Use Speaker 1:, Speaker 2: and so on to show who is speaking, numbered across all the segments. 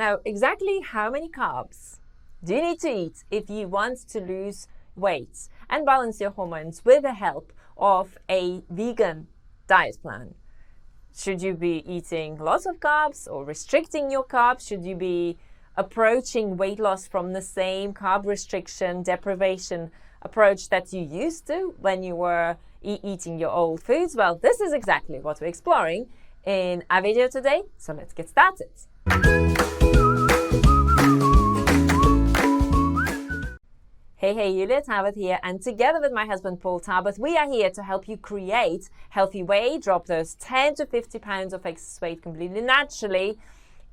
Speaker 1: Now, exactly how many carbs do you need to eat if you want to lose weight and balance your hormones with the help of a vegan diet plan? Should you be eating lots of carbs or restricting your carbs? Should you be approaching weight loss from the same carb restriction, deprivation approach that you used to when you were eating your old foods? Well, this is exactly what we're exploring in our video today. So let's get started. Hey, Julia Talbot here, and together with my husband Paul Talbot, we are here to help you create healthy weight, drop those 10 to 50 pounds of excess weight completely naturally,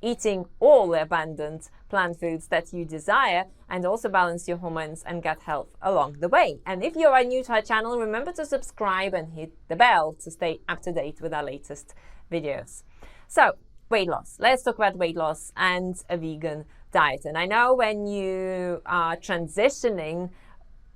Speaker 1: eating all the abundant plant foods that you desire, and also balance your hormones and gut health along the way. And if you are new to our channel, remember to subscribe and hit the bell to stay up to date with our latest videos. So, weight loss. Let's talk about weight loss and a vegan diet. And I know when you are transitioning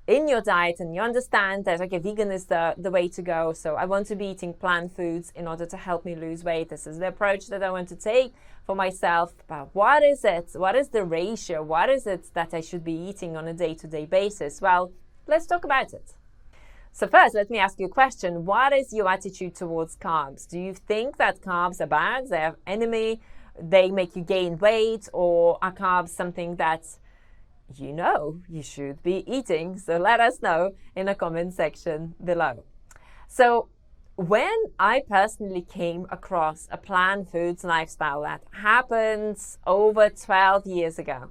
Speaker 1: in your diet and you understand that, okay, vegan is the way to go. So I want to be eating plant foods in order to help me lose weight. This is the approach that I want to take for myself. But what is it? What is the ratio? What is it that I should be eating on a day-to-day basis? Well, let's talk about it. So first, let me ask you a question. What is your attitude towards carbs? Do you think that carbs are bad? They're an enemy? They make you gain weight? Or are carbs something that you should be eating? So let us know in the comment section below. So when I personally came across a plant foods lifestyle that happened over 12 years ago,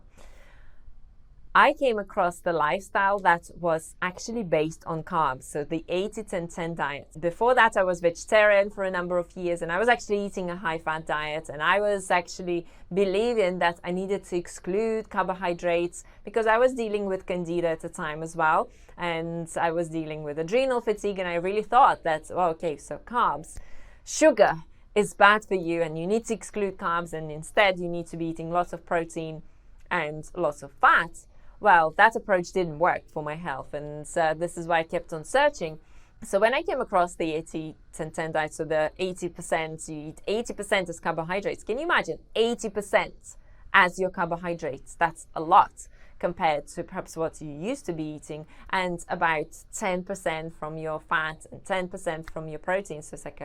Speaker 1: I came across the lifestyle that was actually based on carbs, so the 80-10-10 diet. Before that, I was vegetarian for a number of years, and I was actually eating a high-fat diet, and I was actually believing that I needed to exclude carbohydrates because I was dealing with Candida at the time as well, and I was dealing with adrenal fatigue, and I really thought that, well, okay, so carbs, sugar is bad for you, and you need to exclude carbs, and instead you need to be eating lots of protein and lots of fat. Well, that approach didn't work for my health, and this is why I kept on searching. So when I came across the 80-10-10 diet, so the 80%, you eat 80% as carbohydrates. Can you imagine 80% as your carbohydrates? That's a lot compared to perhaps what you used to be eating, and about 10% from your fat and 10% from your protein. So it's like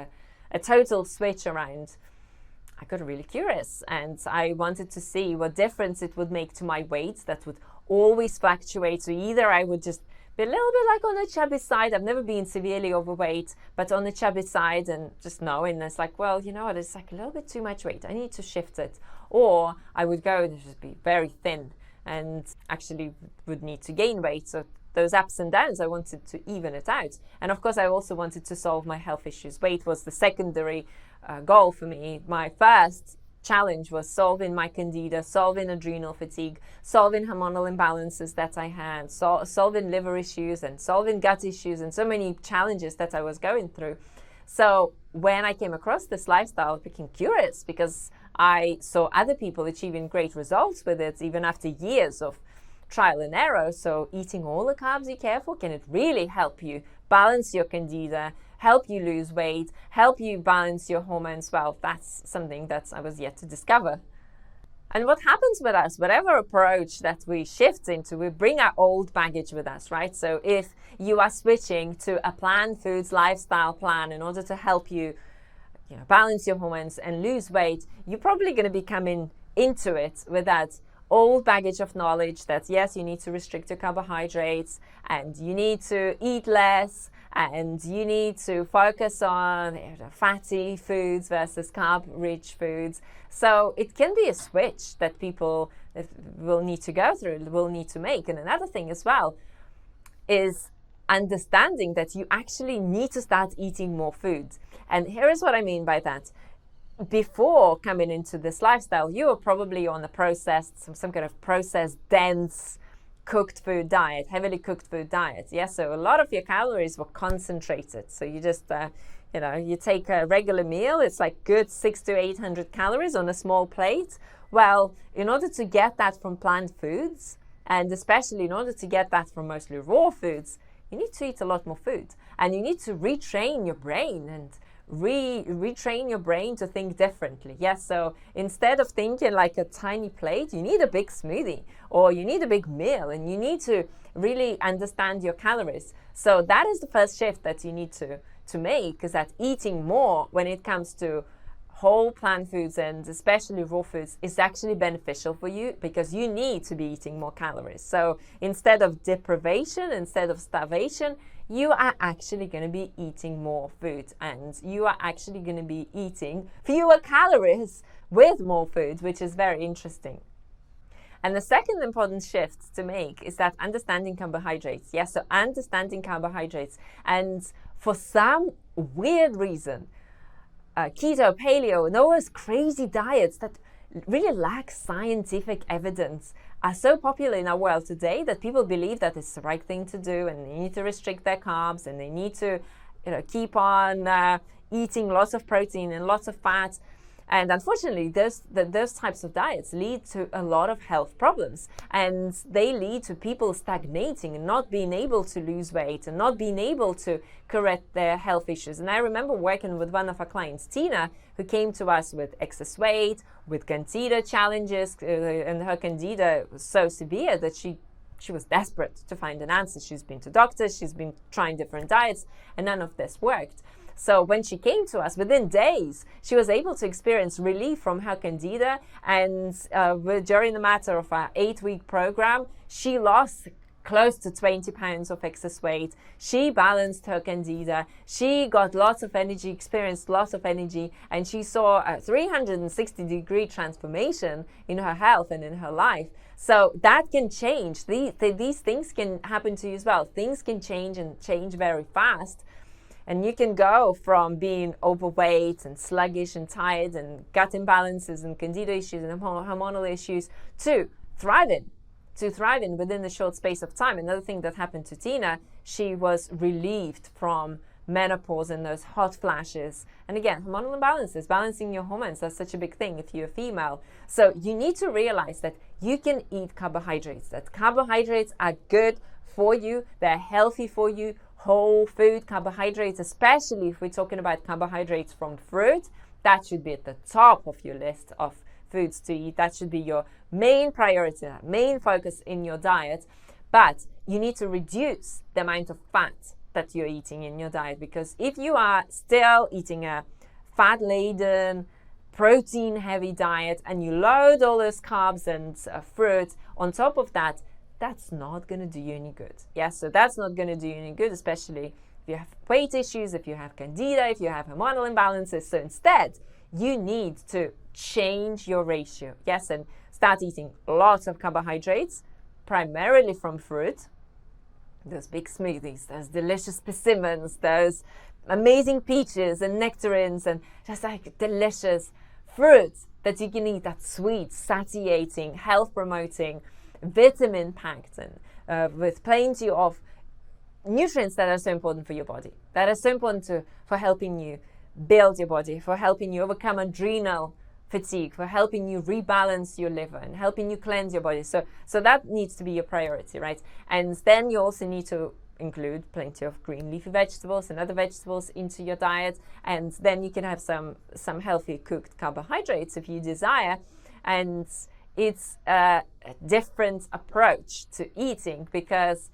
Speaker 1: a total switch around. I got really curious, and I wanted to see what difference it would make to my weight that would always fluctuate. So either I would just be a little bit like on the chubby side. I've never been severely overweight, but on the chubby side, and just knowing it's like, well, you know what, it's like a little bit too much weight. I need to shift it. Or I would go and just be very thin and actually would need to gain weight. So those ups and downs, I wanted to even it out. And of course, I also wanted to solve my health issues. Weight was the secondary goal for me. My first challenge was solving my Candida, solving adrenal fatigue, solving hormonal imbalances that I had, solving liver issues and solving gut issues, and so many challenges that I was going through. So when I came across this lifestyle, I became curious because I saw other people achieving great results with it, even after years of trial and error. So eating all the carbs you care for, can it really help you balance your Candida, help you lose weight, help you balance your hormones? Well, that's something that I was yet to discover. And what happens with us, whatever approach that we shift into, we bring our old baggage with us, right? So if you are switching to a plant foods lifestyle plan in order to help you, balance your hormones and lose weight, you're probably going to be coming into it with that old baggage of knowledge that, yes, you need to restrict your carbohydrates and you need to eat less and you need to focus on fatty foods versus carb-rich foods. So it can be a switch that people will need to go through, will need to make. And another thing as well is understanding that you actually need to start eating more food. And here is what I mean by that. Before coming into this lifestyle, you were probably on a processed, some kind of processed, dense, cooked food diet, heavily cooked food diet. Yes, so a lot of your calories were concentrated. So you just, you take a regular meal, it's like good 600 to 800 calories on a small plate. Well, in order to get that from plant foods, and especially in order to get that from mostly raw foods, you need to eat a lot more food. And you need to retrain your brain and retrain your brain to think differently. Yes, so instead of thinking like a tiny plate, you need a big smoothie or you need a big meal, and you need to really understand your calories. So that is the first shift that you need to make, is that eating more when it comes to whole plant foods and especially raw foods is actually beneficial for you, because you need to be eating more calories. So instead of deprivation, instead of starvation, you are actually going to be eating more food, and you are actually going to be eating fewer calories with more food, which is very interesting. And the second important shift to make is that understanding carbohydrates. Yes, so understanding carbohydrates. And for some weird reason, keto, paleo, and all those crazy diets that really lack scientific evidence are so popular in our world today that people believe that it's the right thing to do, and they need to restrict their carbs, and they need to, keep on eating lots of protein and lots of fat. And unfortunately, those types of diets lead to a lot of health problems, and they lead to people stagnating and not being able to lose weight and not being able to correct their health issues. And I remember working with one of our clients, Tina, who came to us with excess weight, with Candida challenges, and her Candida was so severe that she was desperate to find an answer. She's been to doctors, she's been trying different diets, and none of this worked. So when she came to us, within days, she was able to experience relief from her Candida. And during the matter of our 8-week program, she lost close to 20 pounds of excess weight. She balanced her Candida. She got lots of energy, experienced lots of energy, and she saw a 360-degree transformation in her health and in her life. So that can change. These things can happen to you as well. Things can change, and change very fast. And you can go from being overweight and sluggish and tired and gut imbalances and Candida issues and hormonal issues to thriving within a short space of time. Another thing that happened to Tina, she was relieved from menopause and those hot flashes. And again, hormonal imbalances, balancing your hormones, that's such a big thing if you're a female. So you need to realize that you can eat carbohydrates, that carbohydrates are good for you, they're healthy for you. Whole food carbohydrates, especially if we're talking about carbohydrates from fruit, that should be at the top of your list of foods to eat. That should be your main priority, main focus in your diet. But you need to reduce the amount of fat that you're eating in your diet, because if you are still eating a fat-laden, protein-heavy diet and you load all those carbs and fruit on top of that, that's not going to do you any good. Yes, so that's not going to do you any good, especially if you have weight issues, if you have Candida, if you have hormonal imbalances. So instead, you need to change your ratio. Yes, and start eating lots of carbohydrates, primarily from fruit. Those big smoothies, those delicious persimmons, those amazing peaches and nectarines, and just like delicious fruits that you can eat, that's sweet, satiating, health promoting, vitamin packed, and with plenty of nutrients that are so important for your body, that are so important for helping you build your body, for helping you overcome adrenal fatigue, for helping you rebalance your liver and helping you cleanse your body. So that needs to be your priority, right? And then you also need to include plenty of green leafy vegetables and other vegetables into your diet, and then you can have some healthy cooked carbohydrates if you desire. And it's a different approach to eating, because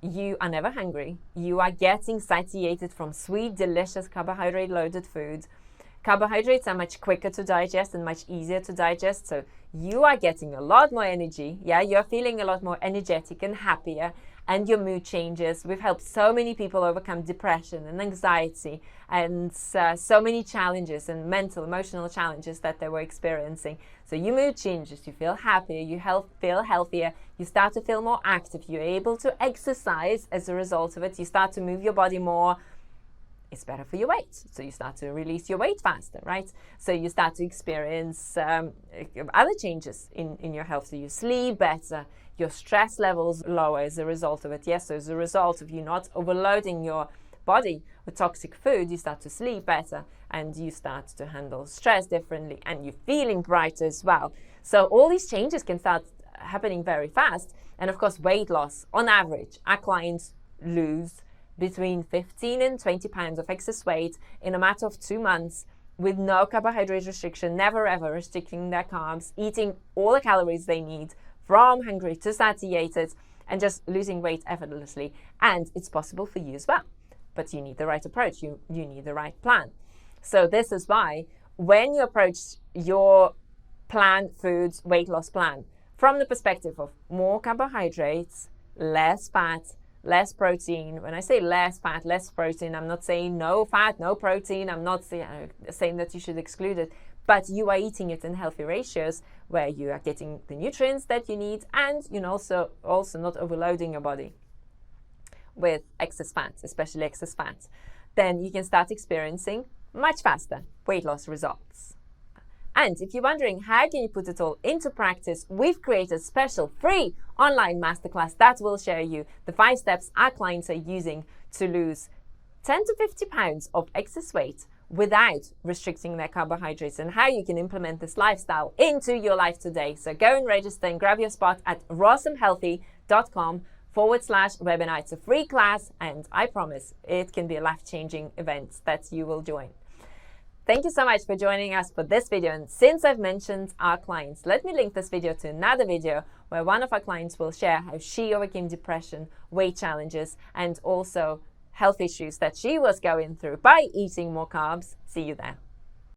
Speaker 1: you are never hungry. You are getting satiated from sweet, delicious, carbohydrate-loaded food. Carbohydrates are much quicker to digest and much easier to digest, so you are getting a lot more energy. Yeah, you're feeling a lot more energetic and happier, and your mood changes. We've helped so many people overcome depression and anxiety and so many challenges and mental, emotional challenges that they were experiencing. So your mood changes, you feel happier, you feel healthier, you start to feel more active, you're able to exercise as a result of it, you start to move your body more. It's better for your weight, so you start to release your weight faster, right? So you start to experience other changes in your health. So you sleep better, your stress levels lower as a result of it. Yes, so as a result of you not overloading your body with toxic food, you start to sleep better and you start to handle stress differently, and you're feeling brighter as well. So all these changes can start happening very fast. And of course, weight loss, on average, our clients lose between 15 and 20 pounds of excess weight in a matter of 2 months with no carbohydrate restriction, never ever restricting their carbs, eating all the calories they need from hungry to satiated, and just losing weight effortlessly. And it's possible for you as well. But you need the right approach. You need the right plan. So this is why when you approach your planned foods weight loss plan from the perspective of more carbohydrates, less fat, less protein. When I say less fat, less protein, I'm not saying no fat, no protein. I'm not saying that you should exclude it, but you are eating it in healthy ratios where you are getting the nutrients that you need, and you're also not overloading your body with excess fat, especially excess fat. Then you can start experiencing much faster weight loss results. And if you're wondering how can you put it all into practice, we've created a special free online masterclass that will show you the 5 steps our clients are using to lose 10 to 50 pounds of excess weight without restricting their carbohydrates, and how you can implement this lifestyle into your life today. So go and register and grab your spot at rossomhealthy.com/webinar. It's a free class, and I promise it can be a life-changing event that you will join. Thank you so much for joining us for this video. And since I've mentioned our clients, let me link this video to another video where one of our clients will share how she overcame depression, weight challenges, and also health issues that she was going through by eating more carbs. See you there.